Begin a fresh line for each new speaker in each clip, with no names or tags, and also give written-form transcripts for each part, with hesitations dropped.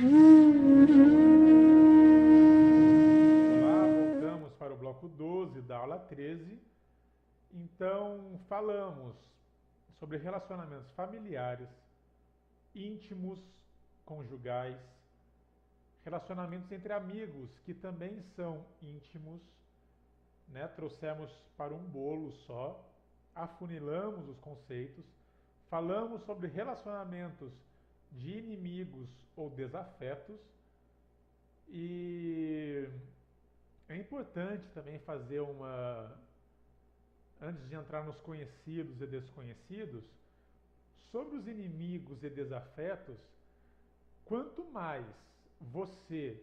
Olá, voltamos para o bloco 12 da aula 13. Então, falamos sobre relacionamentos familiares, íntimos, conjugais, relacionamentos entre amigos que também são íntimos, né? Trouxemos para um bolo só, afunilamos os conceitos, falamos sobre relacionamentos de inimigos ou desafetos e é importante também fazer antes de entrar nos conhecidos e desconhecidos, sobre os inimigos e desafetos, quanto mais você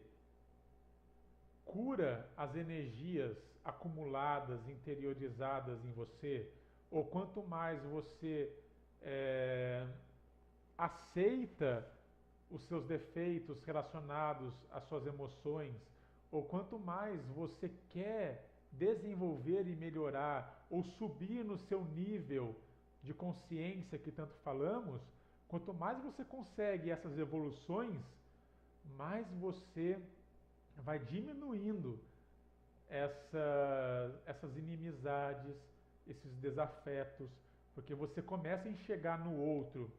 cura as energias acumuladas, interiorizadas em você, ou quanto mais você é, aceita os seus defeitos relacionados às suas emoções, ou quanto mais você quer desenvolver e melhorar, ou subir no seu nível de consciência que tanto falamos, quanto mais você consegue essas evoluções, mais você vai diminuindo essas inimizades, esses desafetos, porque você começa a enxergar no outro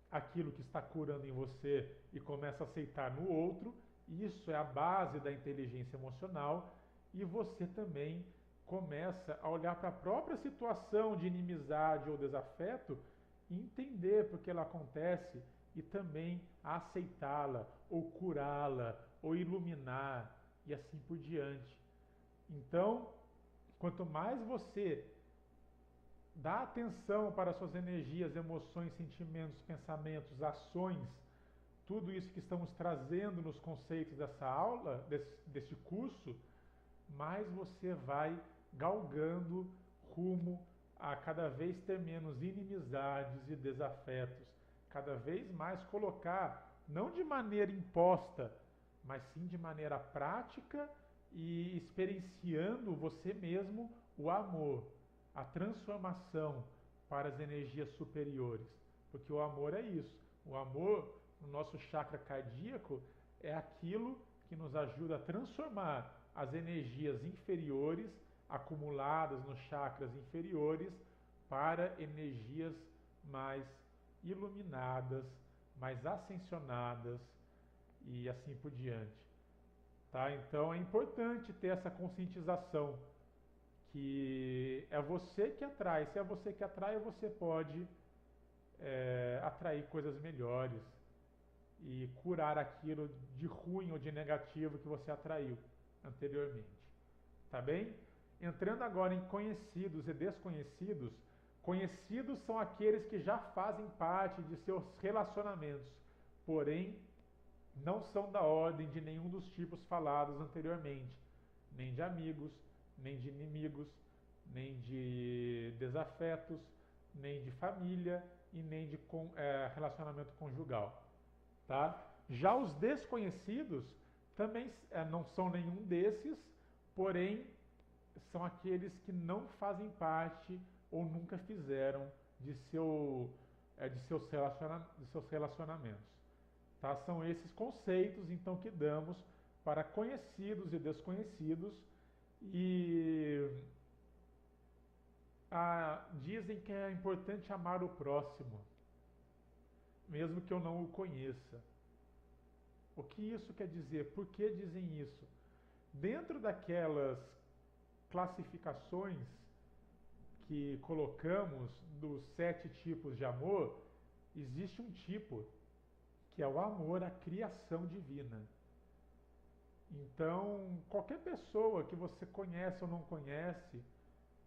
aquilo que está curando em você e começa a aceitar no outro. Isso é a base da inteligência emocional e você também começa a olhar para a própria situação de inimizade ou desafeto e entender por que ela acontece e também a aceitá-la ou curá-la ou iluminar e assim por diante. Então, quanto mais você dá atenção para suas energias, emoções, sentimentos, pensamentos, ações, tudo isso que estamos trazendo nos conceitos dessa aula, desse curso, mais você vai galgando rumo a cada vez ter menos inimizades e desafetos, cada vez mais colocar, não de maneira imposta, mas sim de maneira prática e experienciando você mesmo o amor, a transformação para as energias superiores. Porque o amor é isso. O amor, no nosso chakra cardíaco, é aquilo que nos ajuda a transformar as energias inferiores acumuladas nos chakras inferiores para energias mais iluminadas, mais ascensionadas e assim por diante. Tá? Então é importante ter essa conscientização que é você que atrai. Se é você que atrai, você pode atrair coisas melhores e curar aquilo de ruim ou de negativo que você atraiu anteriormente. Tá bem? Entrando agora em conhecidos e desconhecidos, conhecidos são aqueles que já fazem parte de seus relacionamentos, porém não são da ordem de nenhum dos tipos falados anteriormente, nem de amigos, nem de inimigos, nem de desafetos, nem de família e nem de relacionamento conjugal. Tá? Já os desconhecidos também não são nenhum desses, porém são aqueles que não fazem parte ou nunca fizeram de seus relacionamentos. Tá? São esses conceitos então que damos para conhecidos e desconhecidos e dizem que é importante amar o próximo, mesmo que eu não o conheça. O que isso quer dizer? Por que dizem isso? Dentro daquelas classificações que colocamos dos 7 tipos de amor, existe um tipo que é o amor à criação divina. Então, qualquer pessoa que você conhece ou não conhece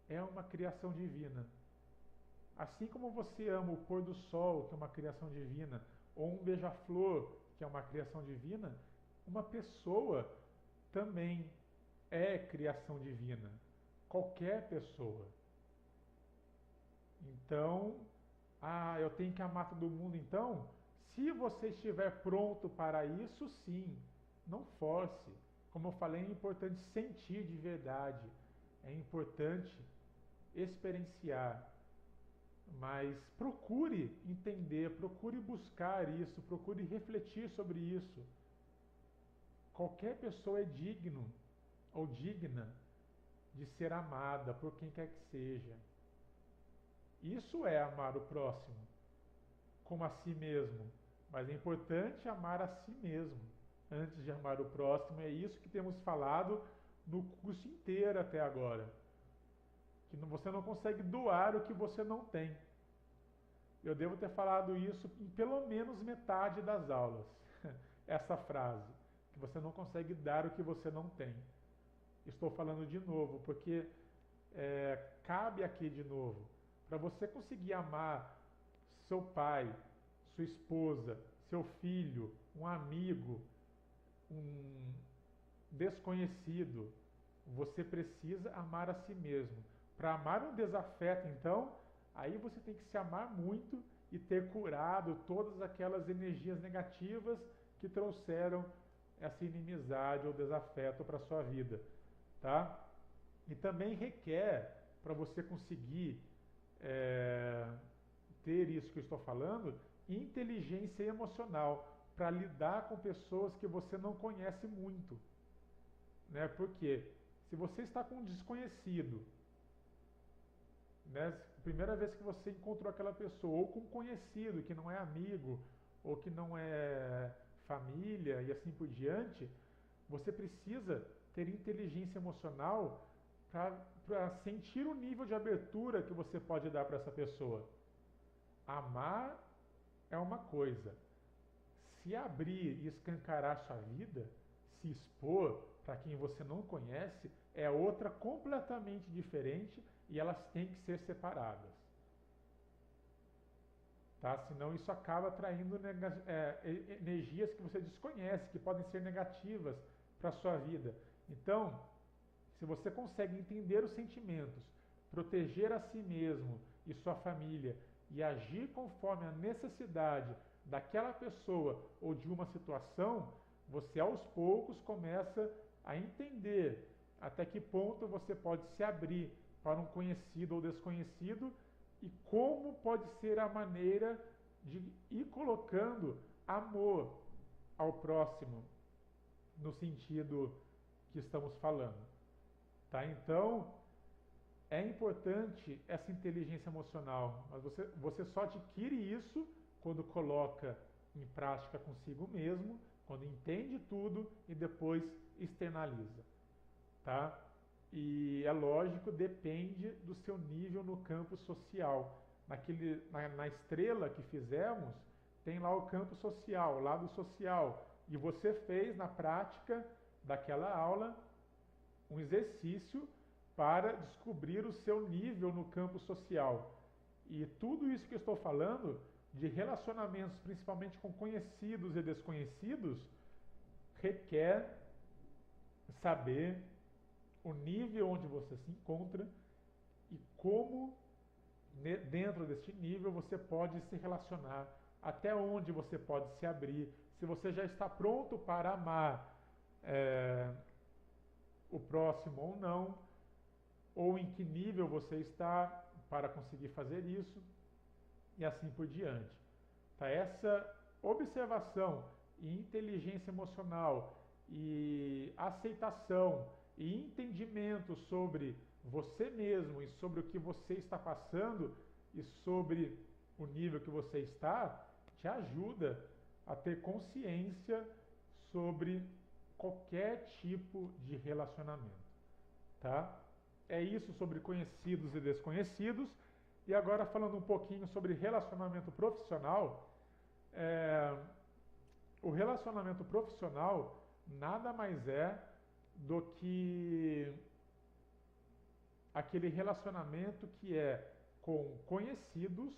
é uma criação divina. Assim como você ama o pôr do sol, que é uma criação divina, ou um beija-flor, que é uma criação divina, uma pessoa também é criação divina. Qualquer pessoa. Então, eu tenho que amar todo mundo então? Se você estiver pronto para isso, sim. Não force. Como eu falei, é importante sentir de verdade. É importante experienciar. Mas procure entender, procure buscar isso, procure refletir sobre isso. qualquer pessoa é digno ou digna de ser amada por quem quer que seja. Isso é amar o próximo, como a si mesmo. Mas é importante amar a si mesmo antes de amar o próximo. É isso que temos falado no curso inteiro até agora. Que você não consegue doar o que você não tem. Eu devo ter falado isso em pelo menos metade das aulas. Essa frase, que você não consegue dar o que você não tem. Estou falando de novo, porque cabe aqui de novo. Para você conseguir amar seu pai, sua esposa, seu filho, um amigo, um desconhecido, você precisa amar a si mesmo. Para amar um desafeto, então, aí você tem que se amar muito e ter curado todas aquelas energias negativas que trouxeram essa inimizade ou desafeto para a sua vida, tá? E também requer, para você conseguir ter isso que eu estou falando, inteligência emocional para lidar com pessoas que você não conhece muito, né? Porque se você está com um desconhecido, né? Primeira vez que você encontrou aquela pessoa, ou com um conhecido que não é amigo, ou que não é família e assim por diante, você precisa ter inteligência emocional para sentir o nível de abertura que você pode dar para essa pessoa. Amar é uma coisa, se abrir e escancarar sua vida, se expor para quem você não conhece, é outra completamente diferente e elas têm que ser separadas. Tá? Senão isso acaba atraindo energias que você desconhece, que podem ser negativas para a sua vida. Então, se você consegue entender os sentimentos, proteger a si mesmo e sua família e agir conforme a necessidade daquela pessoa ou de uma situação, você aos poucos começa a entender até que ponto você pode se abrir para um conhecido ou desconhecido e como pode ser a maneira de ir colocando amor ao próximo no sentido que estamos falando. Tá? Então, é importante essa inteligência emocional, mas você só adquire isso quando coloca em prática consigo mesmo, quando entende tudo e depois externaliza. Tá? E é lógico, depende do seu nível no campo social. Na estrela que fizemos, tem lá o campo social, o lado social. E você fez na prática daquela aula um exercício para descobrir o seu nível no campo social. E tudo isso que eu estou falando, de relacionamentos principalmente com conhecidos e desconhecidos, requer saber o nível onde você se encontra e como dentro deste nível você pode se relacionar, até onde você pode se abrir, se você já está pronto para amar o próximo ou não, ou em que nível você está para conseguir fazer isso, e assim por diante. Tá? Essa observação e inteligência emocional e aceitação e entendimento sobre você mesmo e sobre o que você está passando e sobre o nível que você está, te ajuda a ter consciência sobre qualquer tipo de relacionamento, tá? É isso sobre conhecidos e desconhecidos. E agora falando um pouquinho sobre relacionamento profissional, o relacionamento profissional nada mais é do que aquele relacionamento que é com conhecidos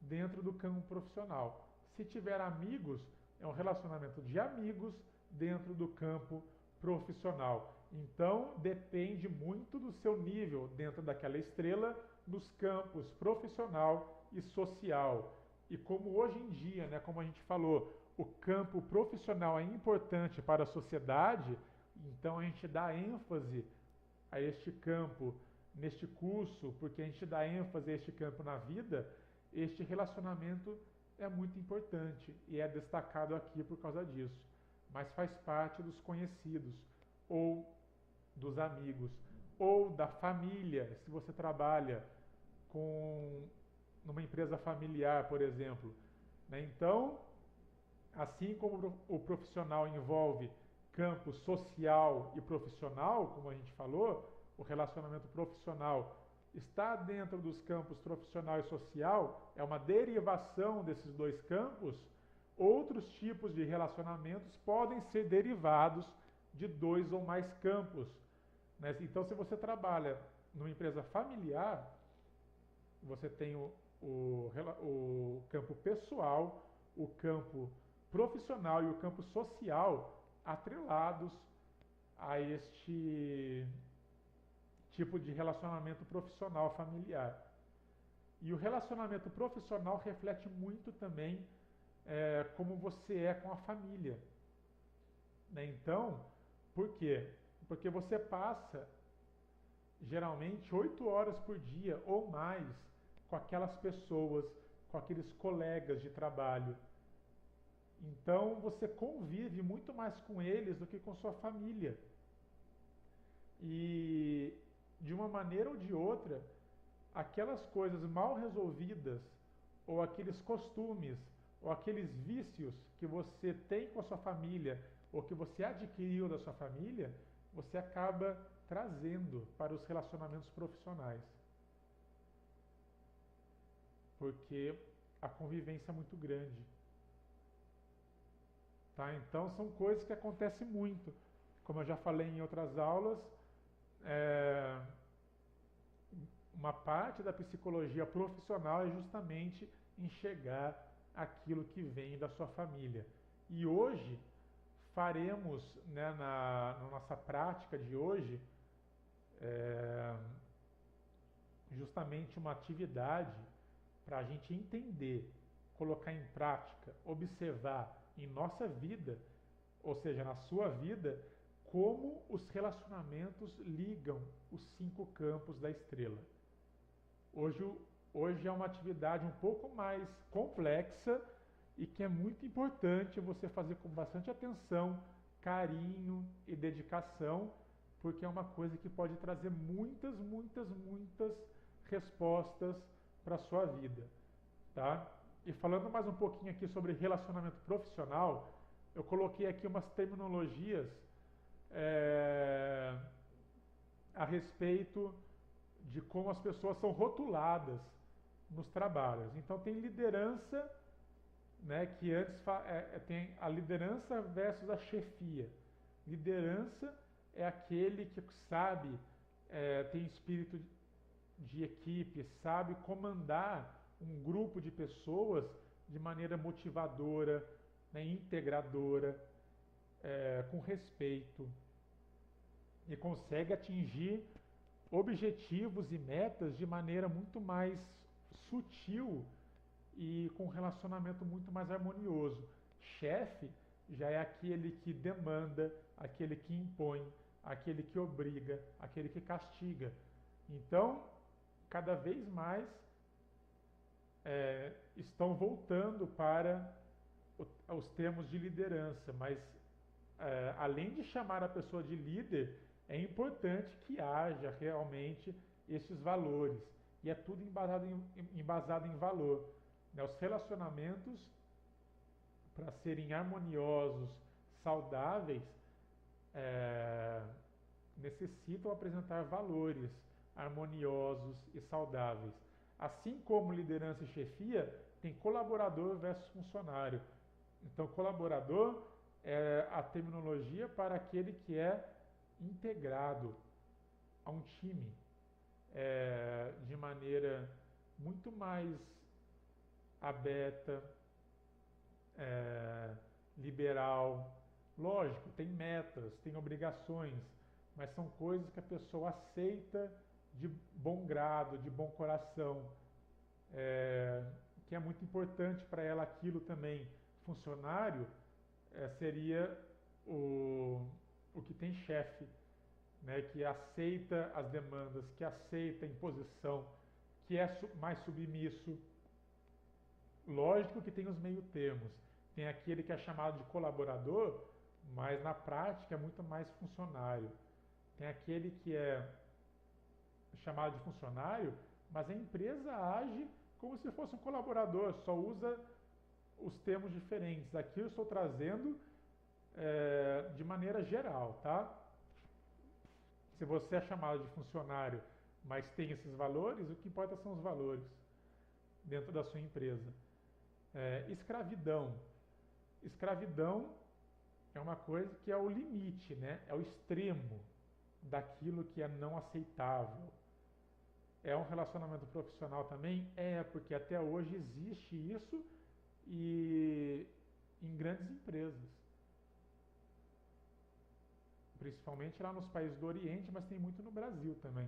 dentro do campo profissional. Se tiver amigos, é um relacionamento de amigos dentro do campo profissional. Então, depende muito do seu nível dentro daquela estrela nos campos profissional e social. E como hoje em dia, né, como a gente falou, o campo profissional é importante para a sociedade, então a gente dá ênfase a este campo neste curso, porque a gente dá ênfase a este campo na vida, este relacionamento é muito importante e é destacado aqui por causa disso. mas faz parte dos conhecidos, ou dos amigos, ou da família, se você trabalha com numa empresa familiar, por exemplo, né? Então, assim como o profissional envolve campo social e profissional, como a gente falou, o relacionamento profissional está dentro dos campos profissional e social, é uma derivação desses dois campos. Outros tipos de relacionamentos podem ser derivados de dois ou mais campos, né? Então, se você trabalha numa empresa familiar, você tem o campo pessoal, o campo profissional e o campo social atrelados a este tipo de relacionamento profissional familiar. E o relacionamento profissional reflete muito também como você é com a família, né? Então, por quê? Porque você passa geralmente 8 horas por dia ou mais com aquelas pessoas, com aqueles colegas de trabalho. Então você convive muito mais com eles do que com sua família. E de uma maneira ou de outra, aquelas coisas mal resolvidas, ou aqueles costumes, ou aqueles vícios que você tem com a sua família, ou que você adquiriu da sua família, você acaba trazendo para os relacionamentos profissionais. Porque a convivência é muito grande. Tá? Então são coisas que acontecem muito. Como eu já falei em outras aulas, é, uma parte da psicologia profissional é justamente enxergar aquilo que vem da sua família. E hoje faremos, né, na nossa prática de hoje, é, justamente uma atividade para a gente entender, colocar em prática, observar em nossa vida, ou seja, na sua vida, como os relacionamentos ligam os 5 campos da estrela. Hoje, hoje é uma atividade um pouco mais complexa e que é muito importante você fazer com bastante atenção, carinho e dedicação, porque é uma coisa que pode trazer muitas, muitas, muitas respostas para a sua vida, tá? E falando mais um pouquinho aqui sobre relacionamento profissional, eu coloquei aqui umas terminologias é, a respeito de como as pessoas são rotuladas nos trabalhos. Então tem liderança, né, que antes tem a liderança versus a chefia. Liderança é aquele que sabe, tem espírito de equipe, sabe comandar um grupo de pessoas de maneira motivadora, né, integradora, com respeito, e consegue atingir objetivos e metas de maneira muito mais sutil e com um relacionamento muito mais harmonioso. Chefe já é aquele que demanda, aquele que impõe, aquele que obriga, aquele que castiga. Então, cada vez mais estão voltando para os termos de liderança, mas além de chamar a pessoa de líder, é importante que haja realmente esses valores. E é tudo embasado em valor, né? Os relacionamentos, para serem harmoniosos, saudáveis, necessitam apresentar valores harmoniosos e saudáveis. Assim como liderança e chefia, tem colaborador versus funcionário. Então, colaborador é a terminologia para aquele que é integrado a um time de maneira muito mais aberta, liberal. Lógico, tem metas, tem obrigações, mas são coisas que a pessoa aceita de bom grado, de bom coração, que é muito importante para ela aquilo também. Funcionário seria o que tem chefe, né, que aceita as demandas, que aceita a imposição, que é mais submisso. Lógico que tem os meio termos. Tem aquele que é chamado de colaborador, mas na prática é muito mais funcionário. Tem aquele que é chamado de funcionário, mas a empresa age como se fosse um colaborador, só usa os termos diferentes. Aqui eu estou trazendo de maneira geral, tá? Se você é chamado de funcionário, mas tem esses valores, o que importa são os valores dentro da sua empresa. Escravidão. Escravidão é uma coisa que é o limite, né? É o extremo daquilo que é não aceitável. É um relacionamento profissional também? Porque até hoje existe isso e em grandes empresas. Principalmente lá nos países do Oriente, mas tem muito no Brasil também.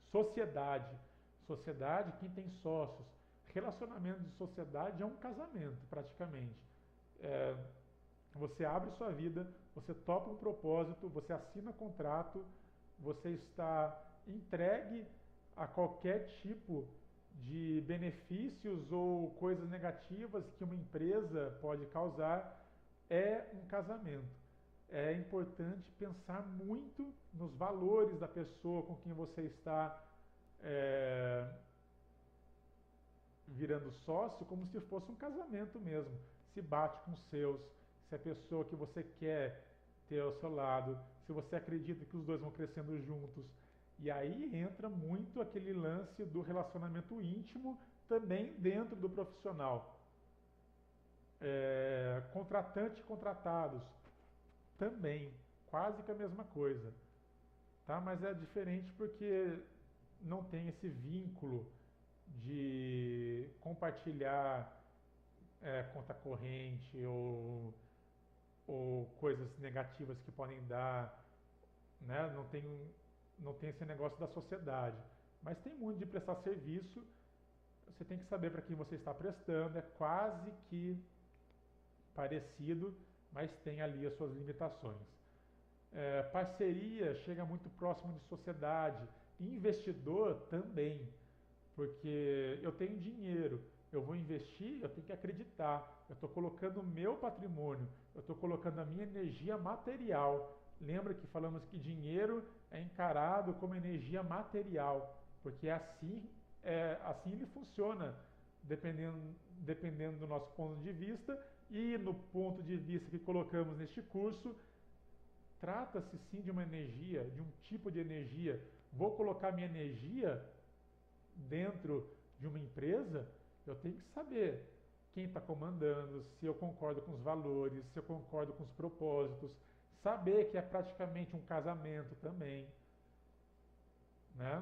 Sociedade. Sociedade, quem tem sócios. Relacionamento de sociedade é um casamento, praticamente. É, Você abre sua vida, você topa um propósito, você assina contrato, você está entregue a qualquer tipo de benefícios ou coisas negativas que uma empresa pode causar, é um casamento. É importante pensar muito nos valores da pessoa com quem você está é, virando sócio, como se fosse um casamento mesmo. Se bate com os seus, se a pessoa que você quer ter ao seu lado, se você acredita que os dois vão crescendo juntos. E aí entra muito aquele lance do relacionamento íntimo também dentro do profissional. Contratante e contratados também, quase que a mesma coisa, tá? Mas é diferente porque não tem esse vínculo de compartilhar conta corrente ou coisas negativas que podem dar, né? Não tem esse negócio da sociedade. Mas tem muito de prestar serviço, você tem que saber para quem você está prestando, é quase que parecido, mas tem ali as suas limitações. Parceria chega muito próximo de sociedade, investidor também, porque eu tenho dinheiro, eu vou investir, eu tenho que acreditar, eu estou colocando o meu patrimônio, eu estou colocando a minha energia material. Lembra que falamos que dinheiro é encarado como energia material, porque assim ele funciona, dependendo do nosso ponto de vista, e no ponto de vista que colocamos neste curso, trata-se sim de uma energia, de um tipo de energia. Vou colocar minha energia dentro de uma empresa, eu tenho que saber quem está comandando, se eu concordo com os valores, se eu concordo com os propósitos, saber que é praticamente um casamento também, né?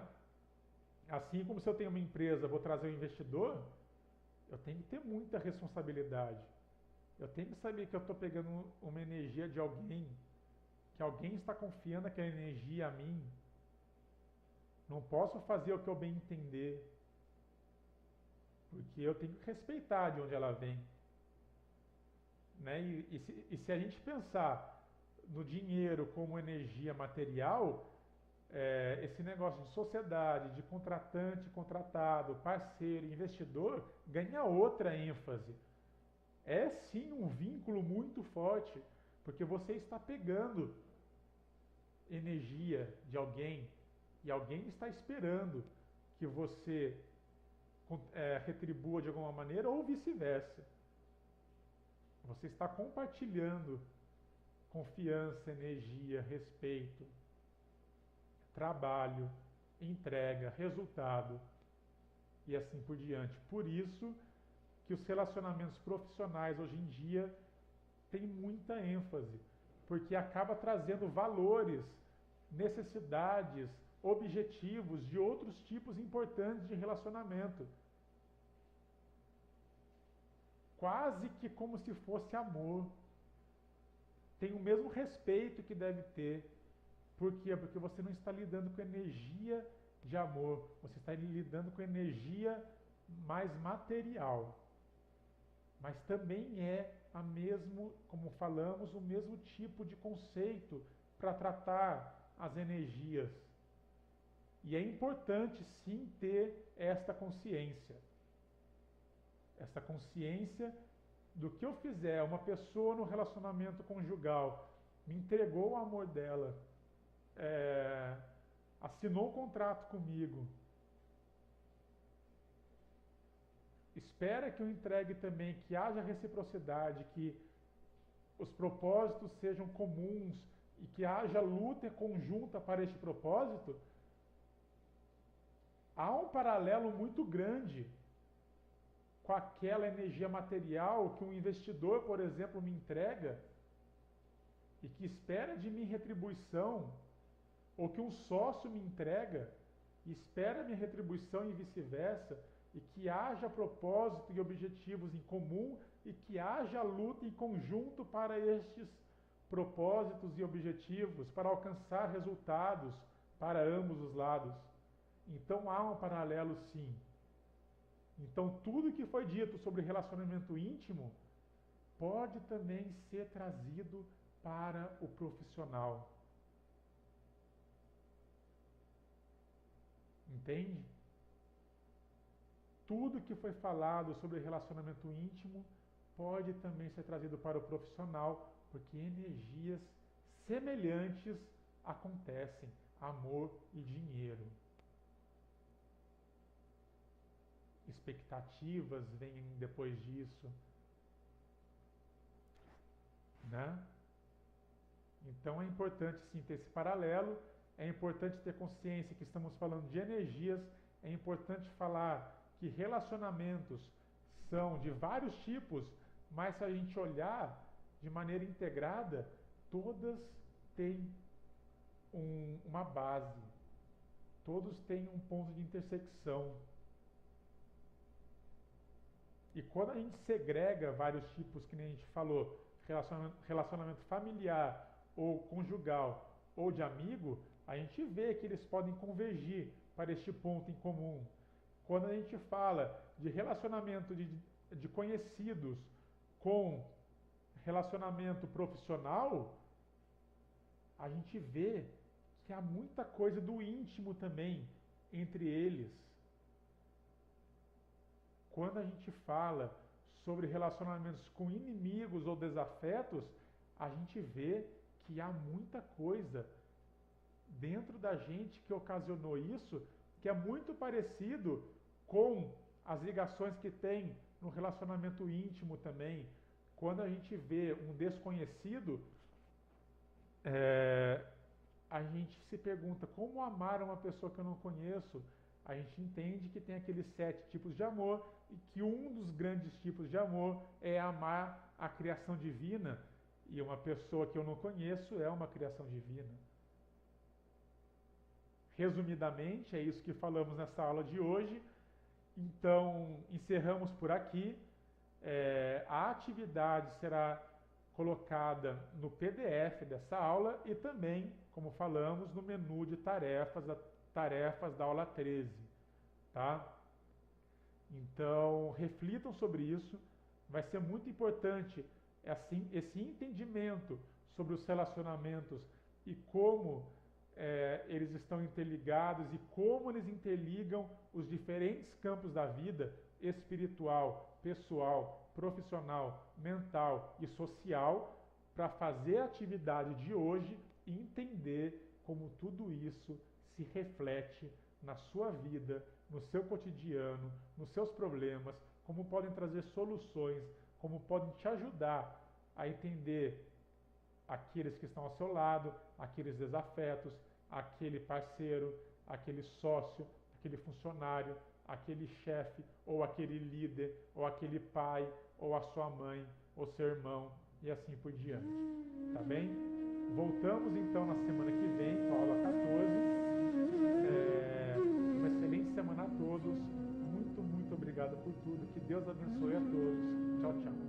Assim como se eu tenho uma empresa, vou trazer um investidor, eu tenho que ter muita responsabilidade. Eu tenho que saber que eu estou pegando uma energia de alguém, que alguém está confiando aquela energia a mim. Não posso fazer o que eu bem entender, porque eu tenho que respeitar de onde ela vem, né? E se a gente pensar no dinheiro como energia material, esse negócio de sociedade, de contratante, contratado, parceiro, investidor, ganha outra ênfase. É sim um vínculo muito forte, porque você está pegando energia de alguém e alguém está esperando que você retribua de alguma maneira ou vice-versa. Você está compartilhando confiança, energia, respeito, trabalho, entrega, resultado e assim por diante. Por isso que os relacionamentos profissionais hoje em dia têm muita ênfase, porque acaba trazendo valores, necessidades, objetivos de outros tipos importantes de relacionamento. Quase que como se fosse amor. Tem o mesmo respeito que deve ter. Por quê? Porque você não está lidando com energia de amor, você está lidando com energia mais material. Mas também como falamos, o mesmo tipo de conceito para tratar as energias. E é importante sim ter esta consciência do que eu fizer, uma pessoa no relacionamento conjugal me entregou o amor dela, assinou um contrato comigo, espera que eu entregue também, que haja reciprocidade, que os propósitos sejam comuns e que haja luta conjunta para este propósito, há um paralelo muito grande com aquela energia material que um investidor, por exemplo, me entrega e que espera de mim retribuição, ou que um sócio me entrega e espera minha retribuição e vice-versa, e que haja propósito e objetivos em comum e que haja luta em conjunto para estes propósitos e objetivos, para alcançar resultados para ambos os lados. Então há um paralelo, sim. Então tudo que foi dito sobre relacionamento íntimo pode também ser trazido para o profissional. Entende? Tudo que foi falado sobre relacionamento íntimo pode também ser trazido para o profissional, porque energias semelhantes acontecem, amor e dinheiro. Expectativas vêm depois disso, né? Então é importante sim ter esse paralelo, é importante ter consciência que estamos falando de energias, é importante falar que relacionamentos são de vários tipos, mas se a gente olhar de maneira integrada, todas têm uma base, todos têm um ponto de intersecção. E quando a gente segrega vários tipos, que nem a gente falou, relacionamento familiar ou conjugal ou de amigo, a gente vê que eles podem convergir para este ponto em comum. Quando a gente fala de relacionamento de conhecidos com relacionamento profissional, a gente vê que há muita coisa do íntimo também entre eles. Quando a gente fala sobre relacionamentos com inimigos ou desafetos, a gente vê que há muita coisa dentro da gente que ocasionou isso, que é muito parecido com as ligações que tem no relacionamento íntimo também. Quando a gente vê um desconhecido, a gente se pergunta como amar uma pessoa que eu não conheço. A gente entende que tem aqueles 7 tipos de amor e que um dos grandes tipos de amor é amar a criação divina, e uma pessoa que eu não conheço é uma criação divina. Resumidamente, é isso que falamos nessa aula de hoje. Então, encerramos por aqui. A atividade será colocada no PDF dessa aula e também, como falamos, no menu de tarefas da aula 13, tá? Então, reflitam sobre isso. Vai ser muito importante esse entendimento sobre os relacionamentos e como eles estão interligados e como eles interligam os diferentes campos da vida, espiritual, pessoal, profissional, mental e social, para fazer a atividade de hoje e entender como tudo isso se reflete na sua vida, no seu cotidiano, nos seus problemas, como podem trazer soluções, como podem te ajudar a entender aqueles que estão ao seu lado, aqueles desafetos, aquele parceiro, aquele sócio, aquele funcionário, aquele chefe, ou aquele líder, ou aquele pai, ou a sua mãe, ou seu irmão, e assim por diante. Tá bem? Voltamos então na semana que vem com a aula 14. Uma excelente semana a todos. Muito, muito obrigado por tudo. Que Deus abençoe a todos. Tchau, tchau.